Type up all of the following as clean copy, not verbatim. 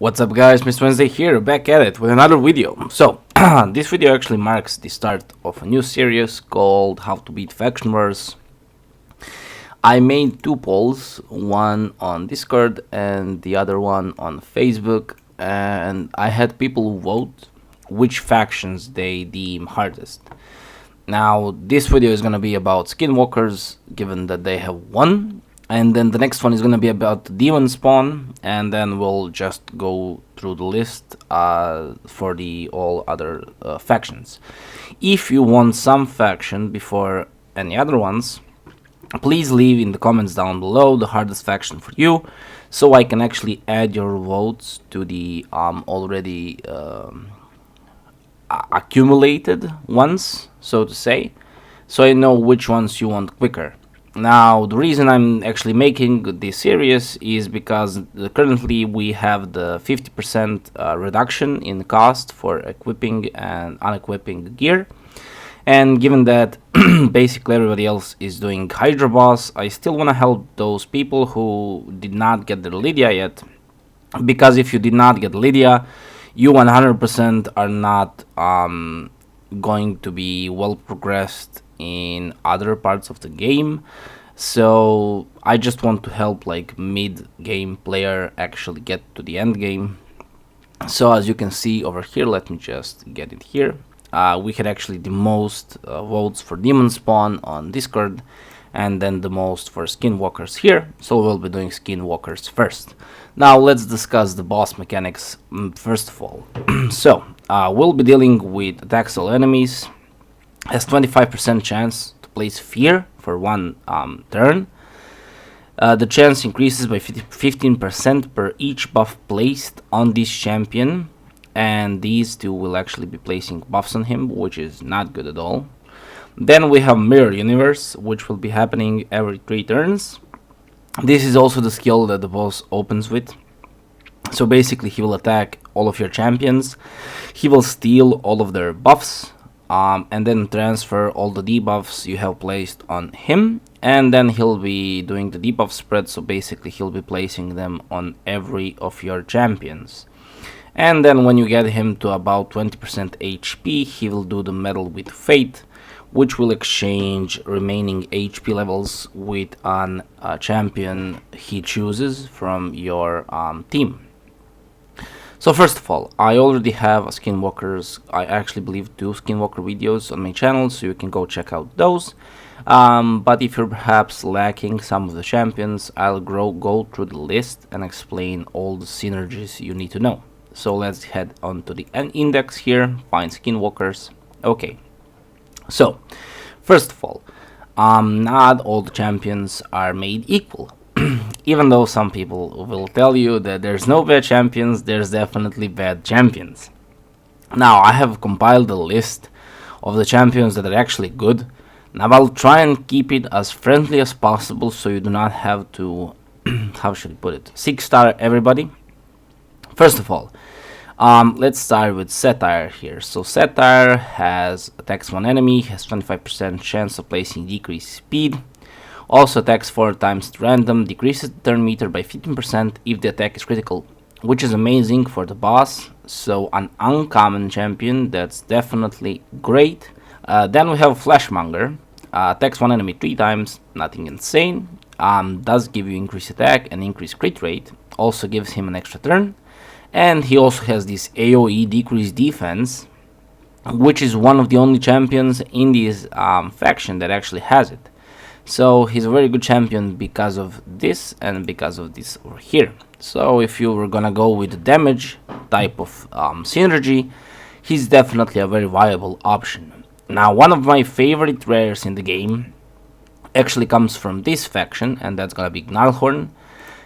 What's up guys, Mr.Wednesday here, back at it with another video. So, this video actually marks the start of a new series called How to Beat Faction Wars. I made two polls, one on Discord and the other one on Facebook, and I had people vote which factions they deem hardest. Now, this video is gonna be about Skinwalkers, given that they have won. And then the next one is going to be about Demon Spawn, and then we'll just go through the list for the all other factions. If you want some faction before any other ones, please leave in the comments down below the hardest faction for you, so I can actually add your votes to the already accumulated ones, so to say, so I know which ones you want quicker. Now, the reason I'm actually making this series is because currently we have the 50% reduction in cost for equipping and unequipping gear. And given that basically everybody else is doing Hydra boss, I still want to help those people who did not get their Lydia yet. Because if you did not get Lydia, you 100% are not going to be well progressed in other parts of the game. So I just want to help like mid-game player actually get to the end game. So as you can see over here, let me just get it here. We had actually the most votes for Demon Spawn on Discord, and then the most for Skinwalkers here. So we'll be doing Skinwalkers first. Now let's discuss the boss mechanics first of all. So we'll be dealing with attacks all enemies. Has 25% chance to place fear for one turn. The chance increases by 15% per each buff placed on this champion, and these two will actually be placing buffs on him, which is not good at all. Then we have Mirror Universe, which will be happening every 3 turns. This is also the skill that the boss opens with. So basically he will attack all of your champions, he will steal all of their buffs, and then transfer all the debuffs you have placed on him, and then he'll be doing the debuff spread, so basically he'll be placing them on every of your champions. And then when you get him to about 20% HP, he will do the Meddle with Fate, which will exchange remaining HP levels with a champion he chooses from your team. So first of all, I already have a Skinwalkers, I actually believe 2 Skinwalker videos on my channel, so you can go check out those. But if you're perhaps lacking some of the champions, I'll go through the list and explain all the synergies you need to know. So let's head on to the index here, find Skinwalkers. Okay, so first of all, not all the champions are made equal. Even though some people will tell you that there's no bad champions, there's definitely bad champions. Now, I have compiled a list of the champions that are actually good. Now, I'll try and keep it as friendly as possible so you do not have to, how should I put it, 6-star everybody. First of all, let's start with Satire here. So Satire has attacks one enemy, has 25% chance of placing decreased speed. Also attacks 4 times at random, decreases the turn meter by 15% if the attack is critical, which is amazing for the boss. So an uncommon champion, that's definitely great. Then we have Flashmonger, attacks one enemy 3 times, nothing insane. Does give you increased attack and increased crit rate, also gives him an extra turn. And he also has this AoE decreased defense, which is one of the only champions in this faction that actually has it. So he's a very good champion because of this and because of this over here. So if you were gonna go with the damage type of synergy, he's definitely a very viable option. Now, one of my favorite rares in the game actually comes from this faction, and that's gonna be Gnarlhorn.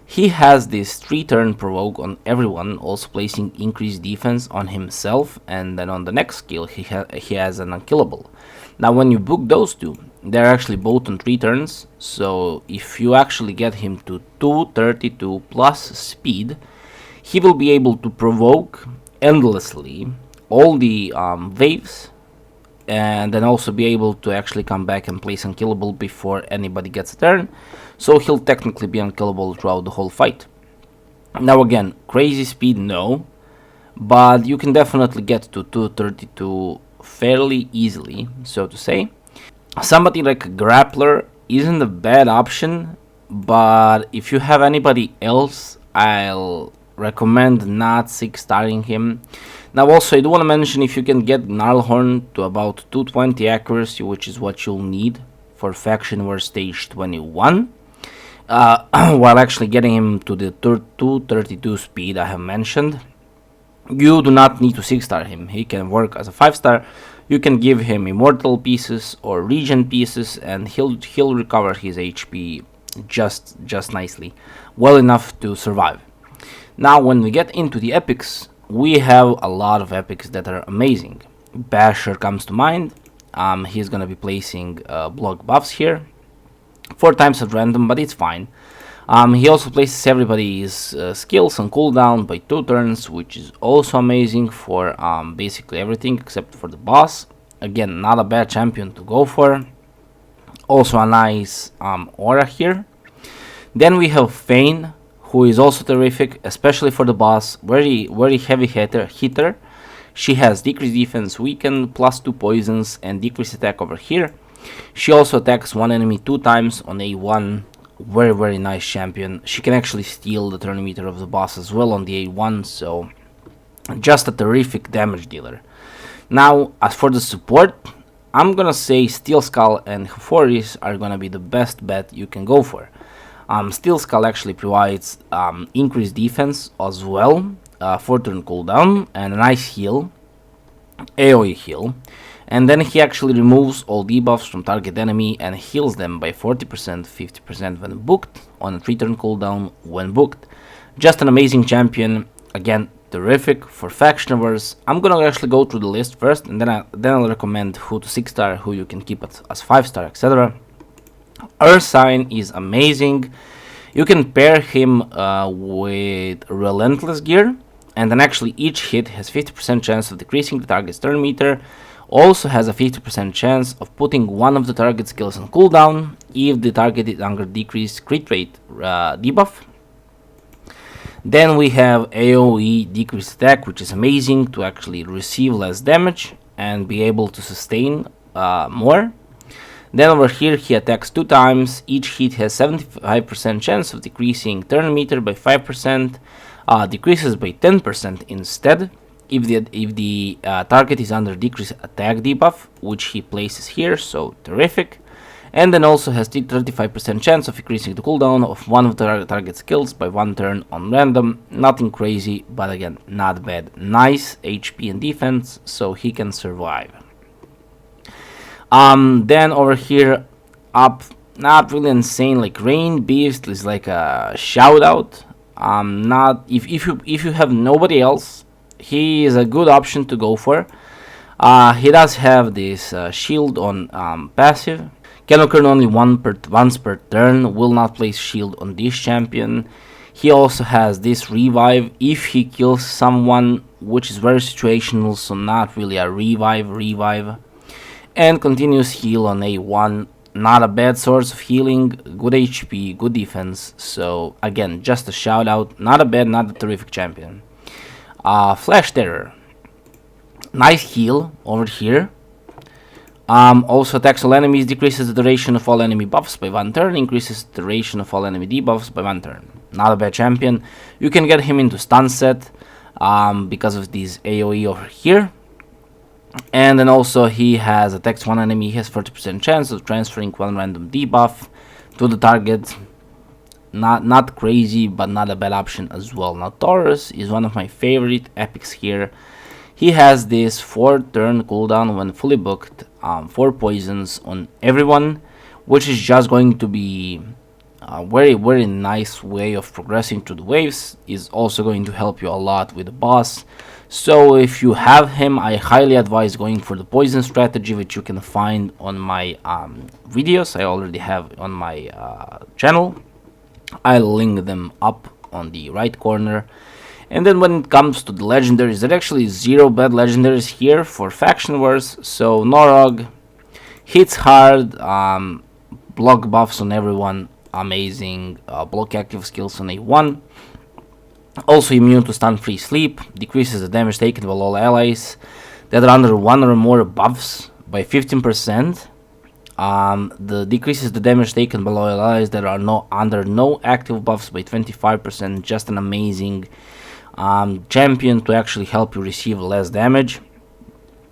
He has this 3-turn provoke on everyone, also placing increased defense on himself, and then on the next skill he has an unkillable. Now when you book those two, they're actually both on 3 turns, so if you actually get him to 232 plus speed, he will be able to provoke endlessly all the waves, and then also be able to actually come back and place unkillable before anybody gets a turn, so he'll technically be unkillable throughout the whole fight. Now again, crazy speed, no, but you can definitely get to 232 fairly easily, so to say. Somebody like a grappler isn't a bad option, but if you have anybody else, I'll recommend not 6-starring him. Now also I do want to mention, if you can get Gnarlhorn to about 220 accuracy, which is what you'll need for Faction War Stage 21, while actually getting him to the 232 speed I have mentioned, you do not need to 6-star him. He can work as a 5-star. You can give him immortal pieces or regen pieces, and he'll recover his HP just nicely, well enough to survive. Now, when we get into the epics, we have a lot of epics that are amazing. Basher comes to mind. He's gonna be placing block buffs here, 4 times at random, but it's fine. He also places everybody's skills on cooldown by 2 turns, which is also amazing for basically everything except for the boss. Again, not a bad champion to go for. Also a nice aura here. Then we have Fane, who is also terrific, especially for the boss. Very heavy hitter. She has decreased defense, weaken, +2 poisons, and decreased attack over here. She also attacks one enemy 2 times on A1. Very nice champion. She can actually steal the turn meter of the boss as well on the A1, so just a terrific damage dealer. Now, as for the support, I'm gonna say Steel Skull and Hephoris are gonna be the best bet you can go for. Steel Skull actually provides increased defense as well, 4 turn cooldown, and a nice heal, AoE heal. And then he actually removes all debuffs from target enemy and heals them by 40%, 50% when booked, on a 3-turn cooldown when booked. Just an amazing champion. Again, terrific for faction wars. I'm gonna actually go through the list first, and then I'll recommend who to 6-star, who you can keep as 5-star, etc. Ursine is amazing. You can pair him with Relentless gear, and then actually each hit has 50% chance of decreasing the target's turn meter. Also has a 50% chance of putting one of the target skills on cooldown if the target is under decreased crit rate debuff. Then we have AoE decreased attack, which is amazing to actually receive less damage and be able to sustain more. Then over here he attacks 2 times. Each hit has 75% chance of decreasing turn meter by 5%, decreases by 10% instead if the target is under decreased attack debuff, which he places here, so terrific. And then also has 35% chance of increasing the cooldown of one of the target skills by 1 turn on random. Nothing crazy, but again, not bad. Nice HP and defense, so he can survive. Then over here, not really insane, like Rain Beast is like a shout out. Not if you have nobody else, he is a good option to go for. He does have this shield on passive. Can occur only once per turn. Will not place shield on this champion. He also has this revive if he kills someone, which is very situational, so not really a revive. And continuous heal on A1. Not a bad source of healing. Good HP, good defense. So again, just a shout out. Not a bad, not a terrific champion. Flash Terror. Nice heal over here. Also attacks all enemies, decreases the duration of all enemy buffs by 1 turn, increases the duration of all enemy debuffs by 1 turn. Not a bad champion. You can get him into stun set because of these AoE over here. And then also he has attacks one enemy, he has 40% chance of transferring one random debuff to the target. Not crazy, but not a bad option as well. Now Taurus is one of my favorite epics here. He has this 4-turn cooldown when fully booked, 4 poisons on everyone, which is just going to be a very nice way of progressing through the waves. Is also going to help you a lot with the boss. So if you have him, I highly advise going for the poison strategy, which you can find on my videos. I already have on my channel. I'll link them up on the right corner. And then when it comes to the legendaries, there are actually 0 bad legendaries here for faction wars. So Norog hits hard, block buffs on everyone, amazing, block active skills on A1. Also immune to stun-free sleep, decreases the damage taken by all allies that are under one or more buffs by 15%. The decreases the damage taken by loyal allies that are under no active buffs by 25%. Just an amazing champion to actually help you receive less damage.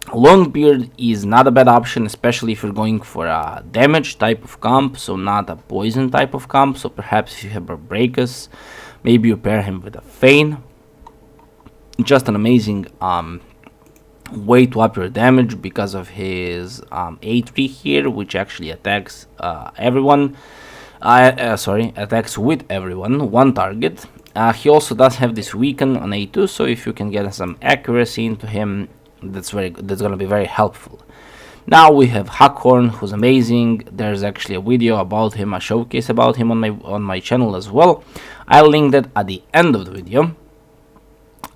Longbeard is not a bad option, especially if you're going for a damage type of comp, so not a poison type of comp. So perhaps if you have a Bracus, maybe you pair him with a Feign. Just an amazing way to up your damage because of his A3 here, which actually attacks everyone. Attacks with everyone, one target. He also does have this weaken on A2, so if you can get some accuracy into him, that's gonna be very helpful. Now we have Hackhorn, who's amazing. There's actually a video about him, a showcase about him on my channel as well. I'll link that at the end of the video.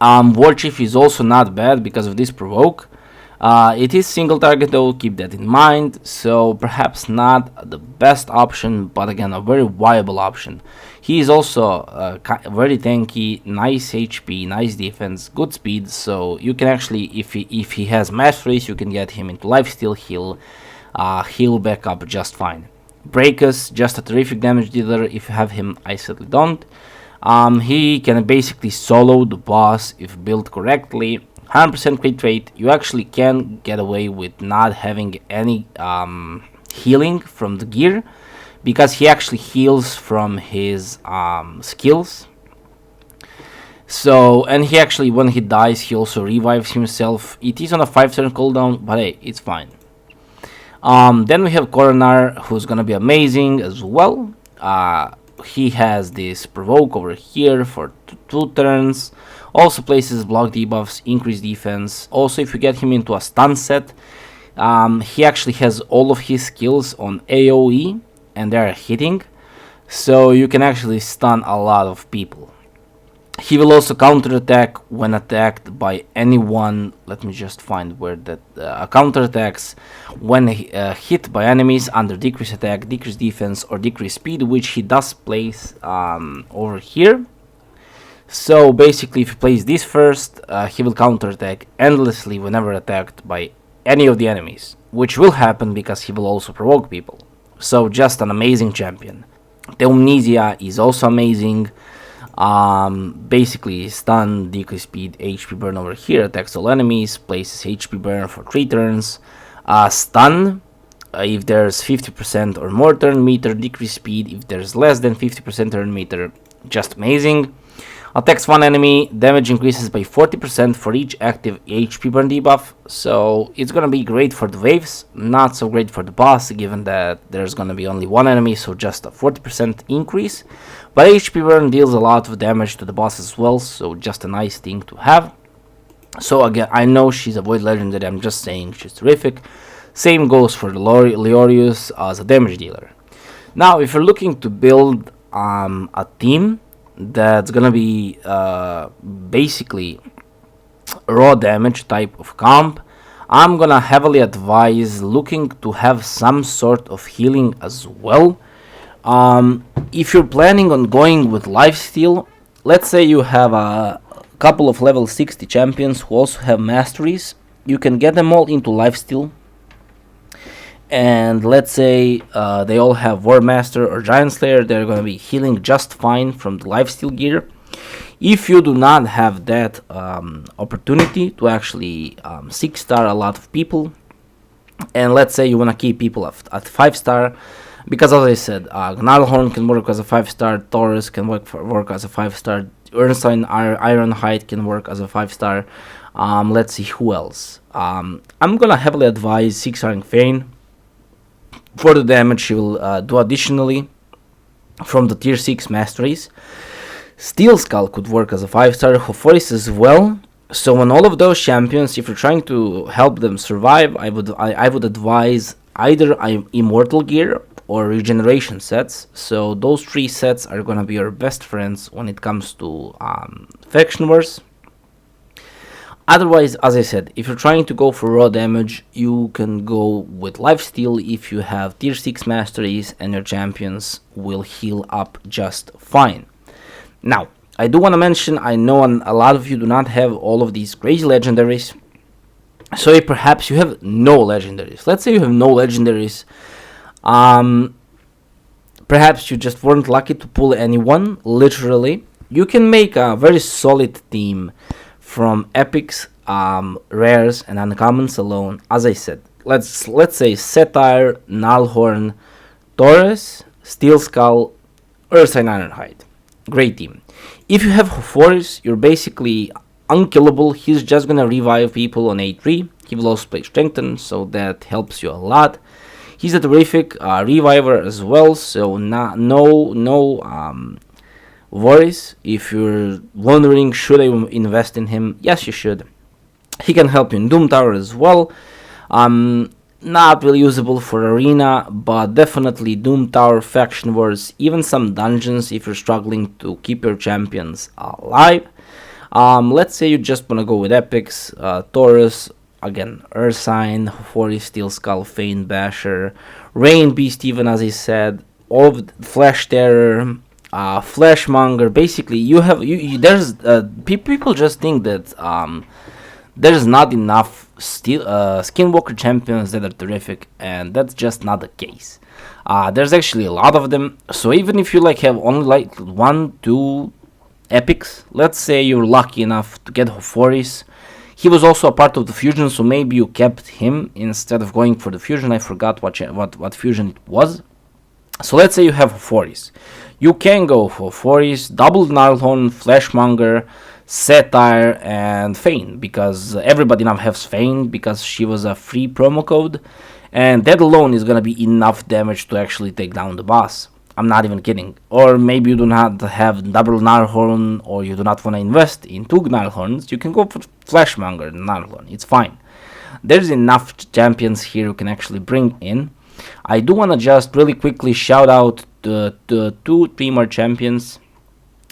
Warchief is also not bad because of this provoke. It is single target though, keep that in mind, so perhaps not the best option, but again a very viable option. He is also very tanky, nice HP, nice defense, good speed, so you can actually, if he has masteries, you can get him into lifesteal, heal back up just fine. Bracus, just a terrific damage dealer. If you have him, I sadly don't. He can basically solo the boss if built correctly. 100% crit rate. You actually can get away with not having any healing from the gear, because he actually heals from his skills. So, and he actually, when he dies, he also revives himself. It is on a 5-turn cooldown, but hey, it's fine. Then we have Coronar, who's gonna be amazing as well. He has this provoke over here for 2 turns. Also places block debuffs, increase defense. Also, if you get him into a stun set, he actually has all of his skills on AoE, and they are hitting, so you can actually stun a lot of people. He will also counterattack when attacked by anyone. Let me just find where that counterattacks when hit by enemies under decrease attack, decrease defense, or decrease speed, which he does place over here. So basically, if you place this first, he will counterattack endlessly whenever attacked by any of the enemies, which will happen because he will also provoke people. So just an amazing champion. The Amnesia is also amazing. Basically stun, decrease speed, HP burn over here, attacks all enemies, places HP burn for 3 turns. Stun, if there's 50% or more turn meter, decrease speed if there's less than 50% turn meter, just amazing. Attacks one enemy, damage increases by 40% for each active HP burn debuff, so it's gonna be great for the waves, not so great for the boss, given that there's gonna be only one enemy, so just a 40% increase. But HP burn deals a lot of damage to the boss as well, so just a nice thing to have. So again, I know she's a Void Legendary, I'm just saying she's terrific. Same goes for the Leorius as a damage dealer. Now, if you're looking to build a team that's gonna be basically raw damage type of comp, I'm gonna heavily advise looking to have some sort of healing as well. If you're planning on going with lifesteal, let's say you have a couple of level 60 champions who also have masteries, you can get them all into lifesteal, and let's say they all have War Master or Giant Slayer, they're going to be healing just fine from the lifesteal gear. If you do not have that opportunity to actually 6-star a lot of people, and let's say you want to keep people at 5-star, because as I said, Gnarlhorn can work as a 5-star, Taurus can work as a 5-star, Ernstein Ironhide can work as a 5-star. Let's see who else. I'm gonna heavily advise 6-starring Feign. For the damage she will do additionally from the tier 6 masteries. Steel Skull could work as a 5-star, Hophoris as well. So on all of those champions, if you're trying to help them survive, I would advise either Immortal gear or regeneration sets. So those 3 sets are gonna be your best friends when it comes to faction wars. Otherwise, as I said, if you're trying to go for raw damage, you can go with lifesteal if you have tier 6 masteries and your champions will heal up just fine. Now, I do want to mention, I know a lot of you do not have all of these crazy legendaries. So perhaps you have no legendaries. Let's say you have no legendaries. Perhaps you just weren't lucky to pull anyone, literally. You can make a very solid team from epics, rares, and uncommons alone. As I said, let's say Satire, Gnarlhorn, Taurus, Steel Skull, Ursine Ironhide. Great team. If you have Hoforis, you're basically unkillable. He's just gonna revive people on A3. He will also play Strengthen, so that helps you a lot. He's a terrific reviver as well, so no worries. If you're wondering, should I invest in him? Yes, you should. He can help you in Doom Tower as well. Not really usable for Arena, but definitely Doom Tower, Faction Wars, even some dungeons if you're struggling to keep your champions alive. Let's say you just want to go with epics, Taurus, again, Ursine, Hofori, Steel Skull, Fane, Basher, Rain Beast, even as I said, all of Flash Terror, Flashmonger. Basically, there's people just think that there's not enough Skinwalker champions that are terrific, and that's just not the case. There's actually a lot of them, so even if you have only 1-2 epics, let's say you're lucky enough to get Hoforis. He was also a part of the fusion, so maybe you kept him instead of going for the fusion. I forgot what fusion it was. So let's say you have Hoforis. You can go for Hoforis, double Gnarlhorn, Flashmonger, Satire, and Fane, because everybody now has Fane because she was a free promo code, and that alone is gonna be enough damage to actually take down the boss. I'm not even kidding. Or maybe you do not have double Gnarlhorn, or you do not want to invest in 2 Gnarlhorns. You can go for Flashmonger and Gnarlhorn. It's fine. There's enough champions here you can actually bring in. I do want to just really quickly shout out the 2-3 more champions.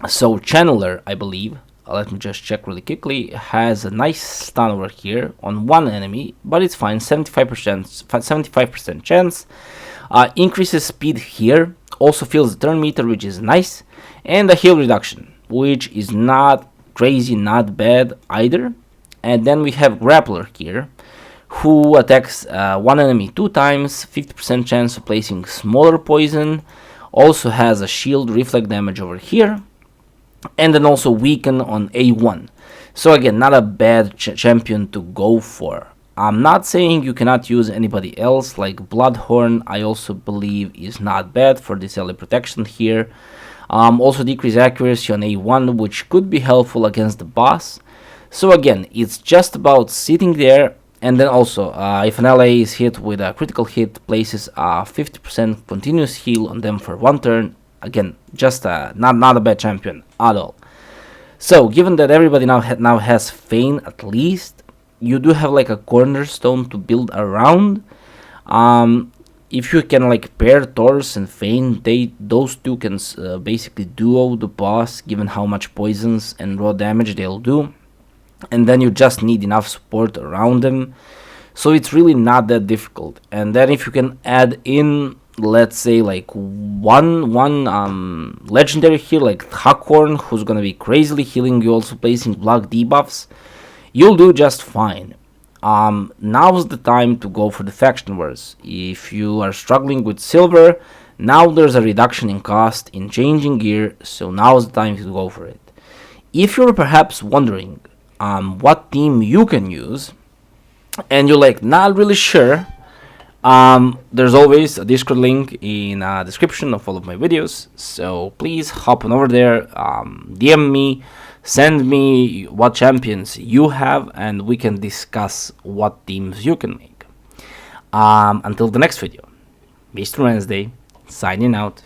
So Channeler, I believe, let me just check really quickly, has a nice stun over here on one enemy, but it's fine. 75% chance. Increases speed here. Also fills the turn meter, which is nice, and a heal reduction, which is not crazy, not bad either. And then we have Grappler here, who attacks one enemy 2 times, 50% chance of placing smaller poison. Also has a shield reflect damage over here, and then also weaken on A1. So again, not a bad champion to go for. I'm not saying you cannot use anybody else, like Bloodhorn, I also believe is not bad for this early protection here. Also decrease accuracy on A1, which could be helpful against the boss. So again, it's just about sitting there, and then also, if an ally is hit with a critical hit, places a 50% continuous heal on them for 1 turn. Again, just not a bad champion at all. So, given that everybody now has Fane at least, you do have a cornerstone to build around. If you can pair Taurus and Fane, those two can basically duo the boss, given how much poisons and raw damage they'll do. And then you just need enough support around them. So it's really not that difficult. And then if you can add in, let's say one legendary here like Hakorn, who's gonna be crazily healing you, also placing block debuffs, you'll do just fine. Now's the time to go for the faction wars. If you are struggling with silver, now there's a reduction in cost in changing gear, so now's the time to go for it. If you're perhaps wondering what team you can use, and you're not really sure, there's always a Discord link in the description of all of my videos, so please hop on over there, DM me, send me what champions you have, and we can discuss what teams you can make. Until the next video, Mr. Wednesday, signing out.